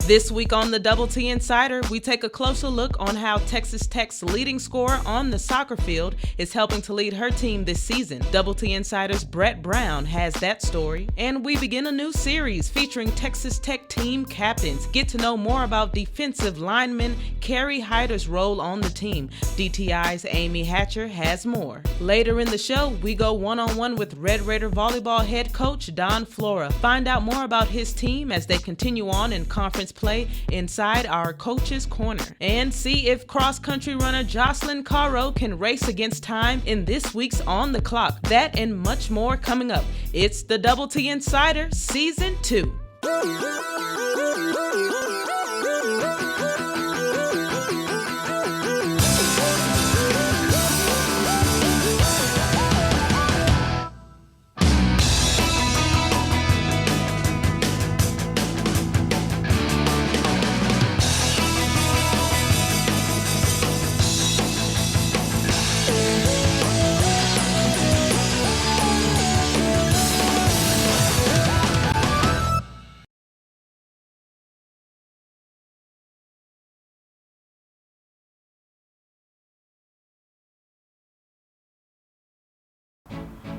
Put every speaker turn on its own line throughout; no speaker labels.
This week on the Double T Insider, we take a closer look on how Texas Tech's leading scorer on the soccer field is helping to lead her team this season. Double T Insider's Brett Brown has that story. And we begin a new series featuring Texas Tech team captains. Get to know more about defensive lineman Kerry Hyder's role on the team. DTI's Amy Hatcher has more. Later in the show, we go one-on-one with Red Raider Volleyball head coach Don Flora. Find out more about his team as they continue on in conference play inside our Coach's Corner, and see if cross-country runner Jocelyn Caro can race against time in this week's On the Clock. That and much more coming up. It's the Double T Insider Season 2.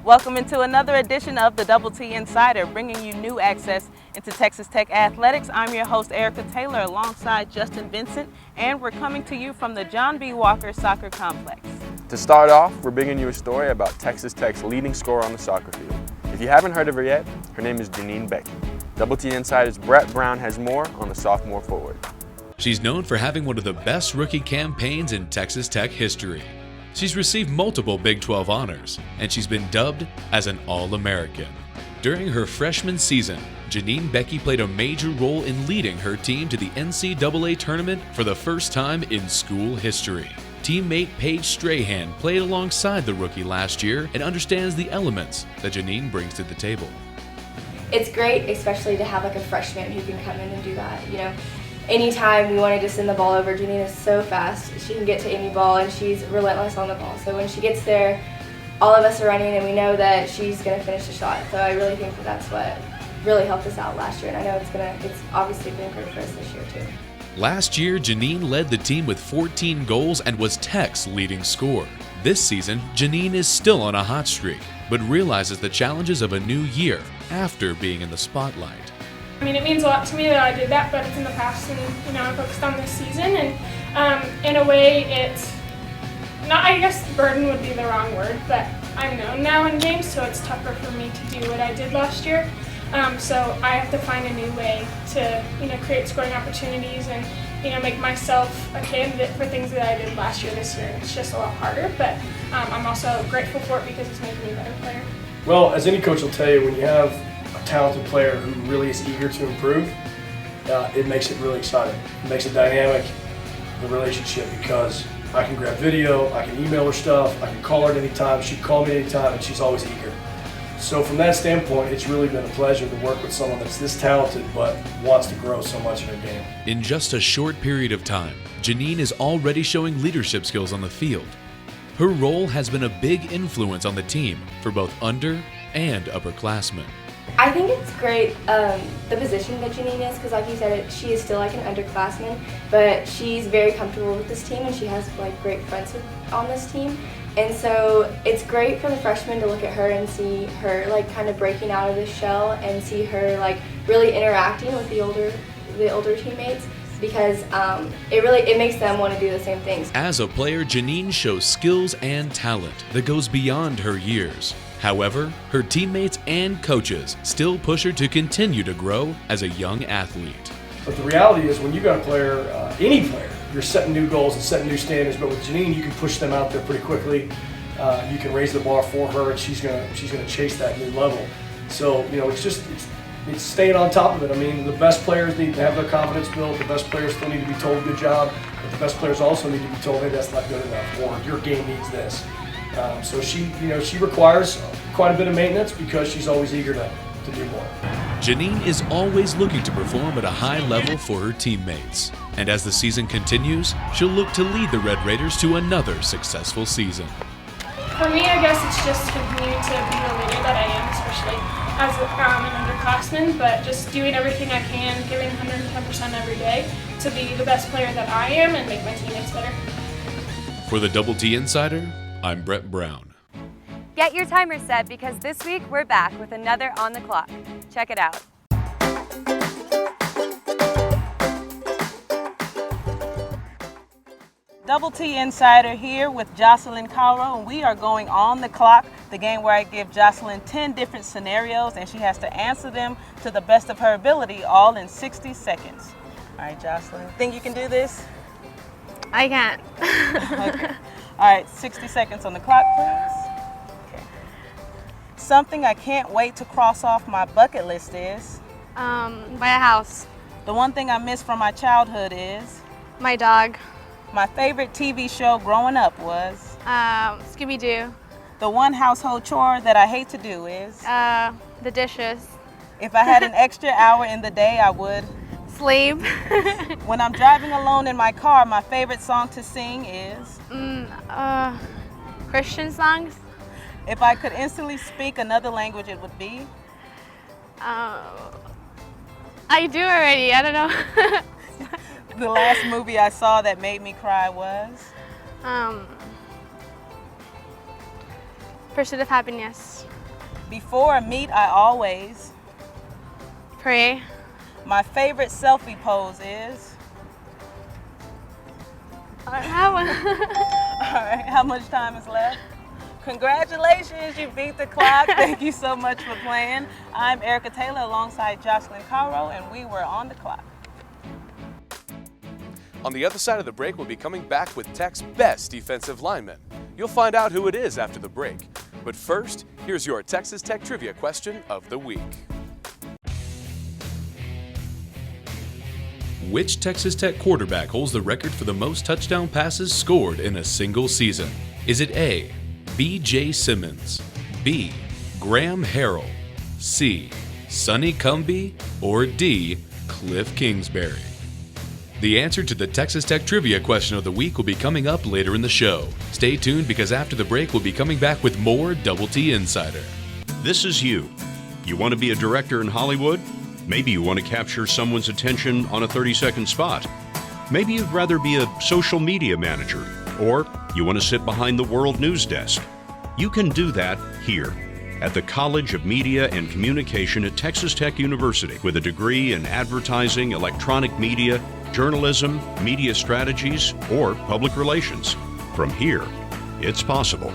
Welcome into another edition of the Double T Insider, bringing you new access into Texas Tech athletics. I'm your host, Erica Taylor, alongside Justin Vincent, and we're coming to you from the John B. Walker Soccer Complex.
To start off, we're bringing you a story about Texas Tech's leading scorer on the soccer field. If you haven't heard of her yet, her name is Janine Becky. Double T Insider's Brett Brown has more on the sophomore forward.
She's known for having one of the best rookie campaigns in Texas Tech history. She's received multiple Big 12 honors, and she's been dubbed as an All-American. During her freshman season, Janine Becky played a major role in leading her team to the NCAA tournament for the first time in school history. Teammate Paige Strahan played alongside the rookie last year and understands the elements that Janine brings to the table.
It's great, especially to have like a freshman who can come in and do that, you know. Anytime we wanted to send the ball over, Janine is so fast. She can get to any ball, and she's relentless on the ball. So when she gets there, all of us are running, and we know that she's going to finish the shot. So I really think that that's what really helped us out last year, and I know it's obviously been great for us this year too.
Last year, Janine led the team with 14 goals and was Tech's leading scorer. This season, Janine is still on a hot streak, but realizes the challenges of a new year after being in the spotlight.
I mean, it means a lot to me that I did that, but it's in the past, and I focused on this season. And in a way, it's not, I guess burden would be the wrong word, but I'm known now in games, so it's tougher for me to do what I did last year. So I have to find a new way to create scoring opportunities and make myself a candidate for things that I did last year this year. It's just a lot harder, but I'm also grateful for it because it's making me a better player.
Well, as any coach will tell you, when you have a talented player who really is eager to improve, it makes it really exciting. It makes it dynamic, the relationship, because I can grab video, I can email her stuff, I can call her at any time, she can call me anytime, and she's always eager. So from that standpoint, it's really been a pleasure to work with someone that's this talented but wants to grow so much in her game.
In just a short period of time, Janine is already showing leadership skills on the field. Her role has been a big influence on the team for both under and upperclassmen.
I think it's great, the position that Janine is, because like you said, she is still like an underclassman, but she's very comfortable with this team, and she has like great friends on this team. And so it's great for the freshmen to look at her and see her like kind of breaking out of this shell and see her like really interacting with the older teammates, because it makes them want to do the same things.
As a player, Janine shows skills and talent that goes beyond her years. However, her teammates and coaches still push her to continue to grow as a young athlete.
But the reality is, when you got a player, any player, you're setting new goals and setting new standards. But with Janine, you can push them out there pretty quickly. You can raise the bar for her, and she's gonna chase that new level. So it's staying on top of it. I mean, the best players need to have their confidence built. The best players still need to be told good job, but the best players also need to be told, hey, that's not good enough, or your game needs this. So she requires quite a bit of maintenance because she's always eager to do more.
Janine is always looking to perform at a high level for her teammates. And as the season continues, she'll look to lead the Red Raiders to another successful season.
For me, I guess it's just continuing to be the leader that I am, especially as an underclassman, but just doing everything I can, giving 110% every day to be the best player that I am and make my teammates better.
For the Double T Insider, I'm Brett Brown.
Get your timer set because this week we're back with another On the Clock. Check it out.
Double T Insider here with Jocelyn Cairo, and we are going on the clock, the game where I give Jocelyn 10 different scenarios and she has to answer them to the best of her ability, all in 60 seconds. All right, Jocelyn, think you can do this?
I can't.
Okay. All right, 60 seconds on the clock, please. Okay. Something I can't wait to cross off my bucket list is?
Buy a house.
The one thing I miss from my childhood is?
My dog.
My favorite TV show growing up was?
Scooby-Doo.
The one household chore that I hate to do is?
The dishes.
If I had an extra hour in the day, I would?
Sleep.
When I'm driving alone in my car, my favorite song to sing is?
Christian songs.
If I could instantly speak another language, it would be?
I do already, I don't know.
The last movie I saw that made me cry was?
Pursuit of Happiness.
Before a meet, I always?
Pray.
My favorite selfie pose is?
I don't have one.
All right, how much time is left? Congratulations, you beat the clock. Thank you so much for playing. I'm Erica Taylor alongside Jocelyn Cairo, and we were on the clock.
On the other side of the break, we'll be coming back with Tech's best defensive lineman. You'll find out who it is after the break. But first, here's your Texas Tech Trivia question of the week.
Which Texas Tech quarterback holds the record for the most touchdown passes scored in a single season? Is it A, B.J. Simmons, B, Graham Harrell, C, Sonny Cumbie, or D, Cliff Kingsbury? The answer to the Texas Tech Trivia question of the week will be coming up later in the show. Stay tuned because after the break, we'll be coming back with more Double T Insider.
This is you. You want to be a director in Hollywood? Maybe you want to capture someone's attention on a 30-second spot. Maybe you'd rather be a social media manager, or you want to sit behind the World News Desk. You can do that here at the College of Media and Communication at Texas Tech University with a degree in advertising, electronic media, journalism, media strategies, or public relations. From here, it's possible.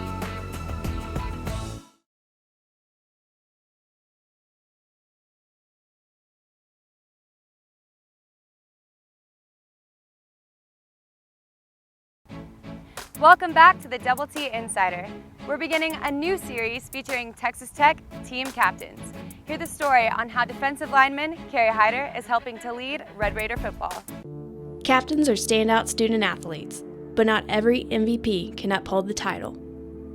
Welcome back to the Double T Insider. We're beginning a new series featuring Texas Tech team captains. Hear the story on how defensive lineman Kerry Hyder is helping to lead Red Raider football.
Captains are standout student athletes, but not every MVP can uphold the title.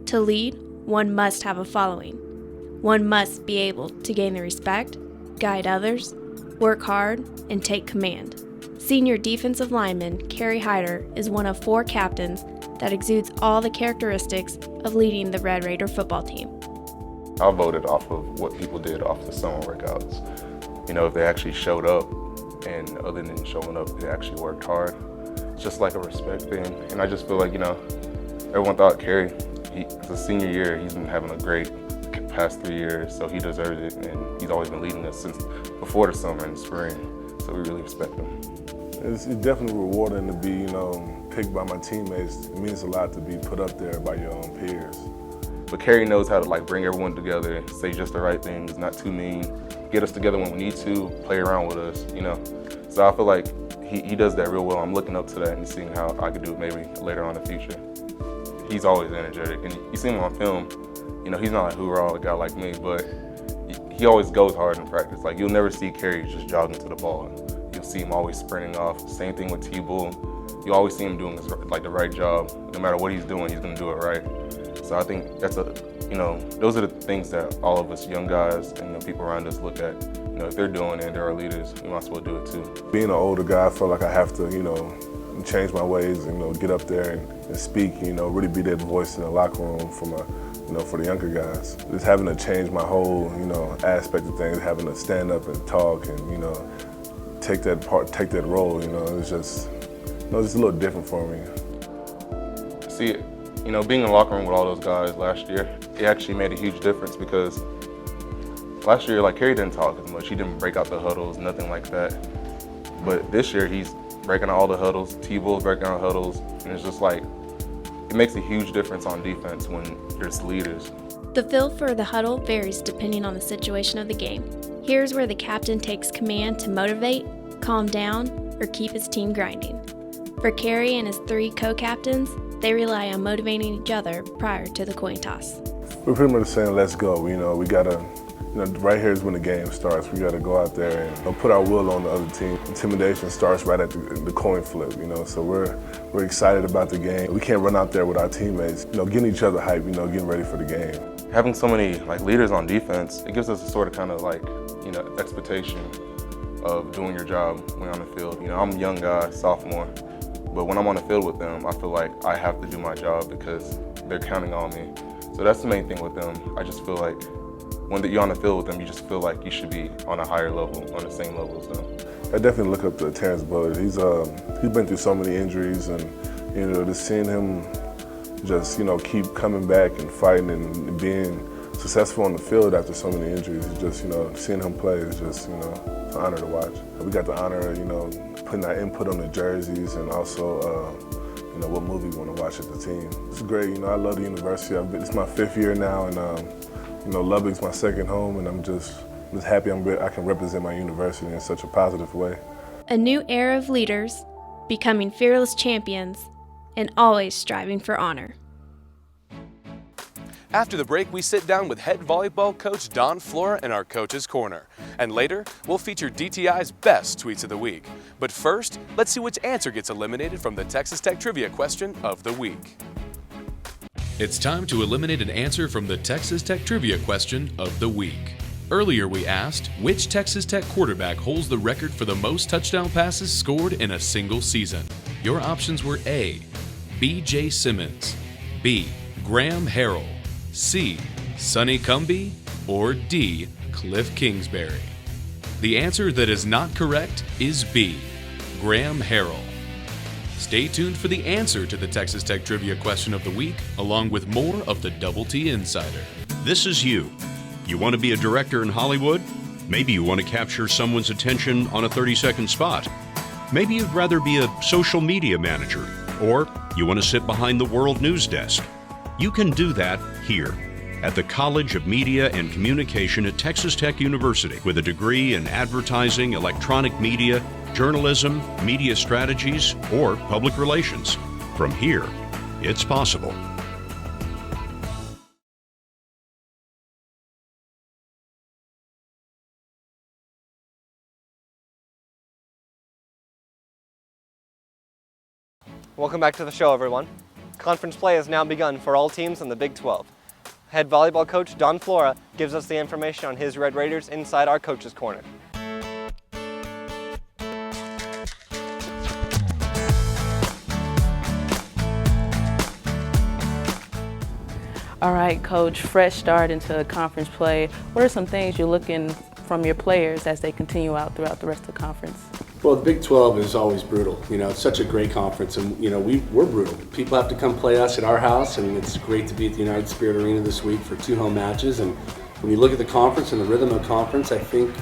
To lead, one must have a following. One must be able to gain the respect, guide others, work hard, and take command. Senior defensive lineman Kerry Hyder is one of 4 captains that exudes all the characteristics of leading the Red Raider football team.
I voted off of what people did off the summer workouts. You know, if they actually showed up, and other than showing up, they actually worked hard. It's just like a respect thing. And I just feel like, you know, everyone thought Kerry, it's a senior year, he's been having a great past 3 years, so he deserves it, and he's always been leading us since before the summer and spring, so we really respect him.
It's definitely rewarding to be, you know, picked by my teammates. It means a lot to be put up there by your own peers.
But Kerry knows how to like bring everyone together, say just the right things, not too mean, get us together when we need to, play around with us, you know. So I feel like he does that real well. I'm looking up to that and seeing how I could do it maybe later on in the future. He's always energetic, and you see him on film, you know, he's not a hoorah, a guy like me, but he always goes hard in practice. Like, you'll never see Kerry just jogging to the ball. You'll see him always sprinting off. Same thing with T-Bull. You always see him doing like the right job. No matter what he's doing, he's gonna do it right. So I think that's those are the things that all of us young guys and the people around us look at. You know, if they're doing it and they're our leaders, we might as well do it too.
Being an older guy, I feel like I have to, you know, change my ways and, you know, get up there and speak, you know, really be that voice in the locker room from for the younger guys. Just having to change my whole, aspect of things, having to stand up and talk and, take that role, it's just, it's a little different for me.
See, being in the locker room with all those guys last year, it actually made a huge difference because last year, Kerry didn't talk as much. He didn't break out the huddles, nothing like that. But this year, he's breaking out all the huddles, T-Bull's breaking out huddles, and it's just it makes a huge difference on defense when there's leaders.
The feel for the huddle varies depending on the situation of the game. Here's where the captain takes command to motivate, calm down, or keep his team grinding. For Kerry and his 3 co-captains, they rely on motivating each other prior to the coin toss.
We're pretty much saying, let's go. We gotta, right here is when the game starts. We gotta go out there and put our will on the other team. Intimidation starts right at the coin flip, so we're excited about the game. We can't run out there with our teammates, getting each other hyped, getting ready for the game.
Having so many leaders on defense, it gives us a sort of expectation of doing your job when on the field. I'm a young guy, sophomore, but when I'm on the field with them, I feel like I have to do my job because they're counting on me. So that's the main thing with them. I just feel like when you're on the field with them, you just feel like you should be on a higher level, on the same level as them.
I definitely look up to Terrence Bullard. He's been through so many injuries, and just seeing him just keep coming back and fighting and being successful on the field after so many injuries. Just seeing him play is just it's an honor to watch. We got the honor of putting our input on the jerseys and also what movie we want to watch at the team. It's great. I love the university. It's my 5th year now, and Lubbock's my 2nd home, and I'm just happy I can represent my university in such a positive way.
A new era of leaders, becoming fearless champions, and always striving for honor.
After the break, we sit down with head volleyball coach Don Flora in our Coach's Corner. And later, we'll feature DTI's best tweets of the week. But first, let's see which answer gets eliminated from the Texas Tech Trivia question of the week.
It's time to eliminate an answer from the Texas Tech Trivia question of the week. Earlier we asked, which Texas Tech quarterback holds the record for the most touchdown passes scored in a single season? Your options were A, B.J. Simmons, B, Graham Harrell, C, Sonny Cumbie, or D, Cliff Kingsbury. The answer that is not correct is B, Graham Harrell. Stay tuned for the answer to the Texas Tech Trivia question of the week, along with more of the Double T Insider.
This is you. You want to be a director in Hollywood? Maybe you want to capture someone's attention on a 30-second spot. Maybe you'd rather be a social media manager, or you want to sit behind the World News Desk. You can do that here at the College of Media and Communication at Texas Tech University with a degree in advertising, electronic media, journalism, media strategies, or public relations. From here, it's possible.
Welcome back to the show, everyone. Conference play has now begun for all teams in the Big 12. Head volleyball coach Don Flora gives us the information on his Red Raiders inside our Coach's Corner.
All right, Coach, fresh start into conference play. What are some things you're looking from your players as they continue out throughout the rest of the conference?
Well, the Big 12 is always brutal. It's such a great conference, and we're brutal. People have to come play us at our house, and it's great to be at the United Spirit Arena this week for 2 home matches. And when you look at the conference and the rhythm of the conference, I think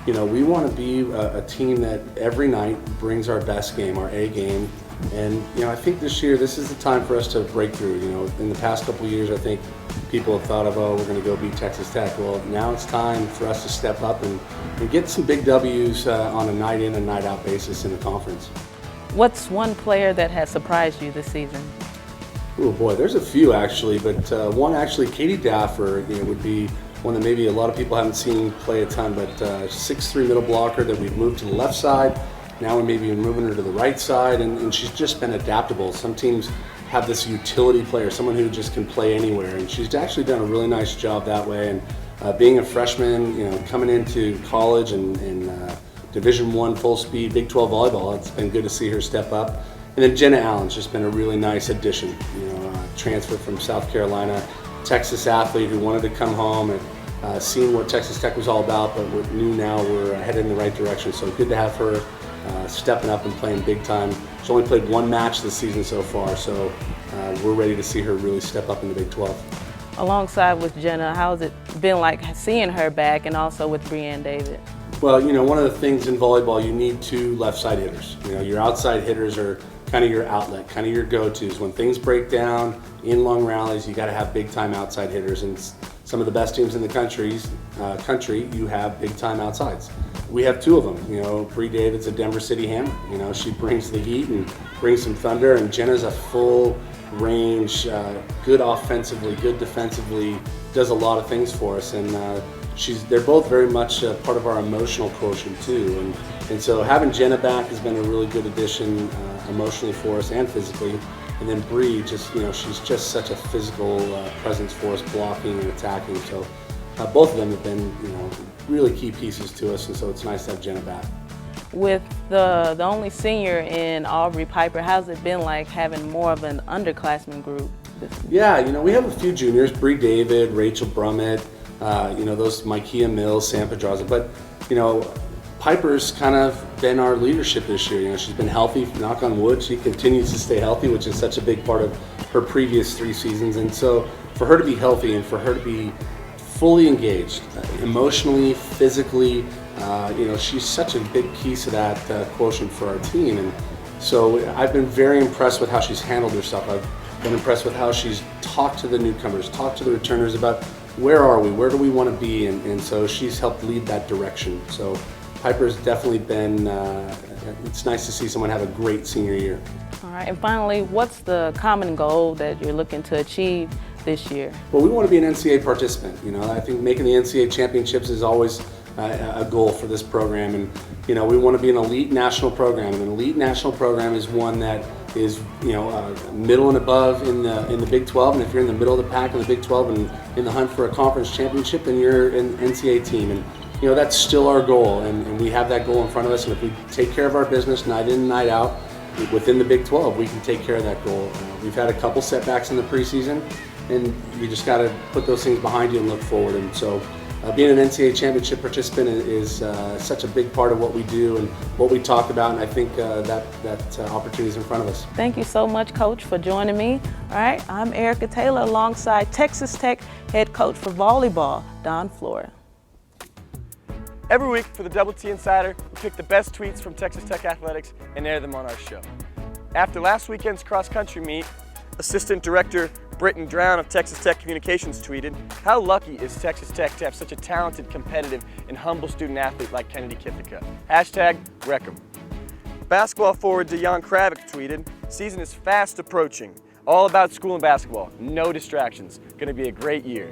we want to be a team that every night brings our best game, our A game. And I think this year, this is the time for us to break through. In the past couple of years, I think people have thought of, we're going to go beat Texas Tech. Well, now it's time for us to step up and get some big W's on a night in and night out basis in the conference.
What's one player that has surprised you this season?
Oh boy, there's a few actually, but one actually, Katie Daffer, would be one that maybe a lot of people haven't seen play a ton, but 6'3" middle blocker that we've moved to the left side. Now we may be moving her to the right side, and she's just been adaptable. Some teams have this utility player, someone who just can play anywhere, and she's actually done a really nice job that way. And being a freshman, coming into college and Division I full speed Big 12 volleyball, it's been good to see her step up. And then Jenna Allen's just been a really nice addition, transfer from South Carolina Texas athlete who wanted to come home and seen what Texas Tech was all about, but we knew now we're headed in the right direction. So good to have her stepping up and playing big time. She's only played one match this season so far, so we're ready to see her really step up in the Big 12.
Alongside with Jenna, how's it been like seeing her back, and also with Brianne David?
Well, you know, one of the things in volleyball, you need two left side hitters. You know, your outside hitters are kind of your outlet, kind of your go-tos. When things break down in long rallies, you got to have big time outside hitters, and some of the best teams in the country, you have big time outsides. We have two of them. You know, Bree David's a Denver City Hammer. You know, she brings the heat and brings some thunder, and Jenna's a full range, good offensively, good defensively, does a lot of things for us, and they're both very much part of our emotional quotient too, and so having Jenna back has been a really good addition emotionally for us and physically. And then Bree, just, you know, she's just such a physical presence for us, blocking and attacking. So both of them have been, you know, really key pieces to us, and so it's nice to have Jenna back.
With the only senior in Aubrey Piper, how's it been like having more of an underclassmen group?
Yeah, you know, we have a few juniors, Bree David, Rachel Brummett, you know, those Micaiah Mills, Sam Pedraza, but, you know, Piper's kind of been our leadership this year. You know, she's been healthy, knock on wood. She continues to stay healthy, which is such a big part of her previous 3 seasons. And so for her to be healthy and for her to be fully engaged, emotionally, physically, you know, she's such a big piece of that quotient for our team. And so I've been very impressed with how she's handled herself. I've been impressed with how she's talked to the newcomers, talked to the returners about where are we, where do we want to be, and so she's helped lead that direction. So Piper's definitely been, it's nice to see someone have a great senior year.
All right, and finally, what's the common goal that you're looking to achieve this year?
Well, we want to be an NCAA participant. You know, I think making the NCAA championships is always a goal for this program, and you know, we want to be an elite national program. And an elite national program is one that is, you know, middle and above in the Big 12. And if you're in the middle of the pack in the Big 12 and in the hunt for a conference championship, then you're an NCAA team. And you know, that's still our goal, and we have that goal in front of us. And if we take care of our business night in and night out within the Big 12, we can take care of that goal. We've had a couple setbacks in the preseason, and you just got to put those things behind you and look forward. And so being an NCAA championship participant is such a big part of what we do and what we talk about, and I think that opportunity is in front of us.
Thank you so much, Coach, for joining me. All right, I'm Erica Taylor alongside Texas Tech head coach for volleyball, Don Flora.
Every week for the Double T Insider, we pick the best tweets from Texas Tech athletics and air them on our show. After last weekend's cross-country meet, Assistant Director Britton Drown of Texas Tech Communications tweeted, "How lucky is Texas Tech to have such a talented, competitive, and humble student athlete like Kennedy Kithika? Hashtag wreck 'em." Basketball forward Dejan Kravic tweeted, "Season is fast approaching. All about school and basketball. No distractions. Gonna be a great year."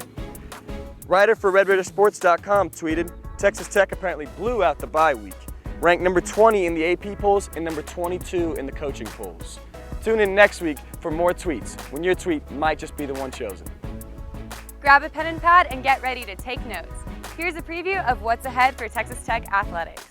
Writer for RedRaidersports.com tweeted, "Texas Tech apparently blew out the bye week. Ranked number 20 in the AP polls and number 22 in the coaching polls." Tune in next week for more tweets, when your tweet might just be the one chosen.
Grab a pen and pad and get ready to take notes. Here's a preview of what's ahead for Texas Tech athletics.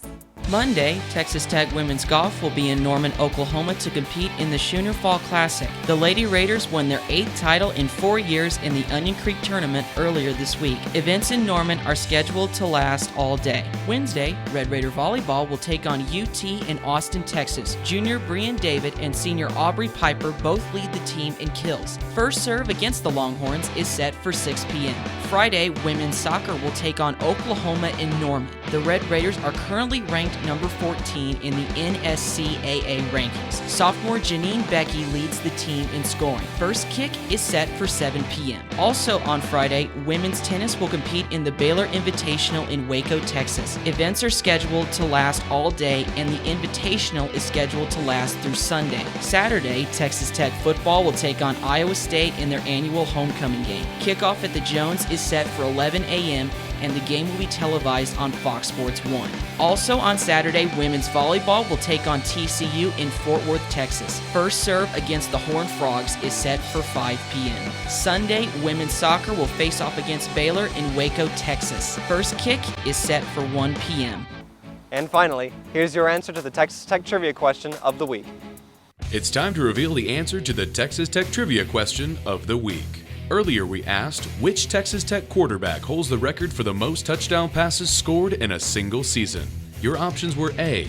Monday, Texas Tech women's golf will be in Norman, Oklahoma to compete in the Schooner Fall Classic. The Lady Raiders won their 8th title in 4 years in the Onion Creek Tournament earlier this week. Events in Norman are scheduled to last all day. Wednesday, Red Raider Volleyball will take on UT in Austin, Texas. Junior Brianne David and senior Aubrey Piper both lead the team in kills. First serve against the Longhorns is set for 6 p.m. Friday, women's soccer will take on Oklahoma in Norman. The Red Raiders are currently ranked number 14 in the NSCAA rankings. Sophomore Janine Beckie leads the team in scoring. First kick is set for 7 p.m. Also on Friday, women's tennis will compete in the Baylor Invitational in Waco, Texas. Events are scheduled to last all day, and the Invitational is scheduled to last through Sunday. Saturday, Texas Tech football will take on Iowa State in their annual homecoming game. Kickoff at the Jones is set for 11 a.m., and the game will be televised on Fox Sports 1. Also on Saturday, women's volleyball will take on TCU in Fort Worth, Texas. First serve against the Horned Frogs is set for 5 p.m. Sunday, women's soccer will face off against Baylor in Waco, Texas. First kick is set for 1 p.m.
And finally, here's your answer to the Texas Tech trivia question of the week.
It's time to reveal the answer to the Texas Tech trivia question of the week. Earlier we asked, which Texas Tech quarterback holds the record for the most touchdown passes scored in a single season? Your options were A.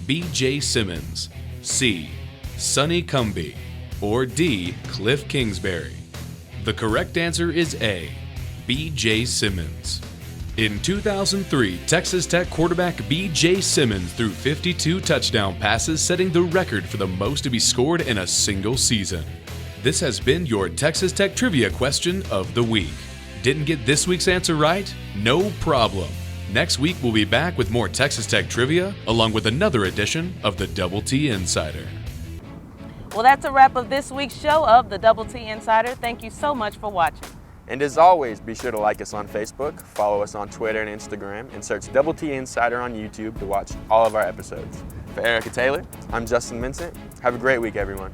B.J. Simmons, C. Sonny Cumbie, or D. Cliff Kingsbury. The correct answer is A. B.J. Simmons. In 2003, Texas Tech quarterback B.J. Simmons threw 52 touchdown passes, setting the record for the most to be scored in a single season. This has been your Texas Tech Trivia Question of the Week. Didn't get this week's answer right? No problem. Next week we'll be back with more Texas Tech trivia, along with another edition of the Double T Insider.
Well, that's a wrap of this week's show of the Double T Insider. Thank you so much for watching.
And as always, be sure to like us on Facebook, follow us on Twitter and Instagram, and search Double T Insider on YouTube to watch all of our episodes. For Erica Taylor, I'm Justin Vincent. Have a great week, everyone.